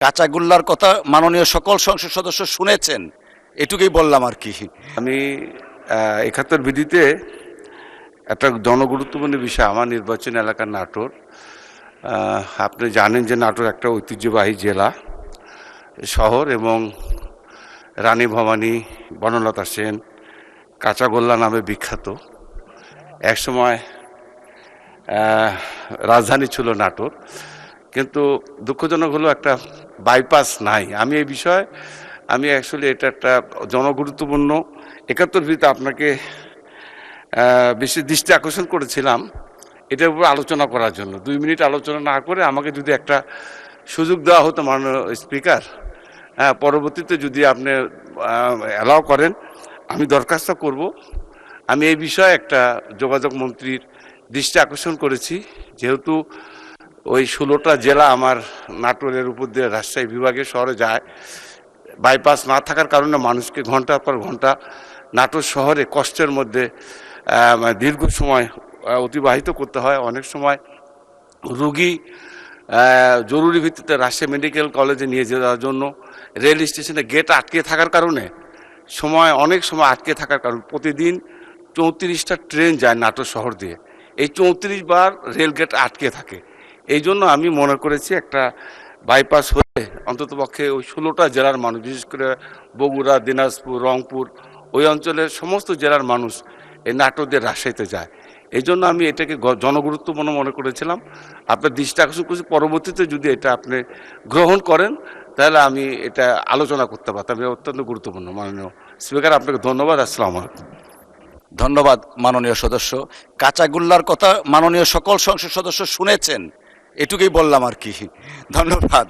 কাঁচাগোল্লার কথা মাননীয় সকল সংসদ সদস্য শুনেছেন, এটুকুই বললাম আর কি। আমি ৭১ বিধিতে একটা জনগুরুত্বপূর্ণ বিষয় আমার নির্বাচনী এলাকার নাটোর। আপনি জানেন যে নাটোর একটা ঐতিহ্যবাহী জেলা শহর এবং রানী ভবানী, বনলতা সেন, কাঁচাগোল্লা নামে বিখ্যাত। একসময় রাজধানী ছিল নাটোর, কিন্তু দুঃখজনক হলো একটা বাইপাস নাই। আমি এই বিষয়ে অ্যাকচুয়ালি এটা একটা জনগুরুত্বপূর্ণ ৭১ বিধিতে আপনাকে বেশি দৃষ্টি আকর্ষণ করেছিলাম এটার উপর আলোচনা করার জন্য। ২ মিনিট আলোচনা না করে আমাকে যদি একটা সুযোগ দেওয়া হতো মাননীয় স্পিকার, পরবর্তীতে যদি আপনি অ্যালাউ করেন আমি দরখাস্ত করব। আমি এই বিষয়ে একটা যোগাযোগ মন্ত্রীর দৃষ্টি আকর্ষণ করেছি, যেহেতু ওই ১৬টা জেলা আমার নাটোরের উপর দিয়ে রাজশাহী বিভাগের শহরে যায়। বাইপাস না থাকার কারণে মানুষকে ঘন্টার পর ঘন্টা নাটোর শহরে কষ্টের মধ্যে দীর্ঘ সময় অতিবাহিত করতে হয়। অনেক সময় রুগী জরুরি ভিত্তিতে রাজশাহী মেডিকেল কলেজে নিয়ে যাওয়ার জন্য রেল স্টেশনে গেট আটকে থাকার কারণে অনেক সময় আটকে থাকার কারণে প্রতিদিন ৩৪টা ট্রেন যায় নাটোর শহর দিয়ে। এই ৩৪ বার রেল গেট আটকে থাকে। এই জন্য আমি মনে করেছি একটা বাইপাস হলে অন্ততপক্ষে ওই ১৬টা জেলার মানুষ, বিশেষ করে বগুড়া, দিনাজপুর, রংপুর, ওই অঞ্চলের সমস্ত জেলার মানুষ এই নাটোর দিয়ে রাজশাহীতে যায়। এই জন্য আমি এটাকে জনগুরুত্বপূর্ণ মনে করেছিলাম। আপনার দৃষ্টি আকর্ষণ করছি, পরবর্তীতে যদি এটা আপনি গ্রহণ করেন তাহলে আমি এটা আলোচনা করতে পারতাম। এটা অত্যন্ত গুরুত্বপূর্ণ। মাননীয় স্পিকার, আপনাকে ধন্যবাদ। আসসালামু আলাইকুম। ধন্যবাদ মাননীয় সদস্য। কাঁচাগোল্লার কথা মাননীয় সকল সংসদ সদস্য শুনেছেন, এটুকুই বললাম আর কি। ধন্যবাদ।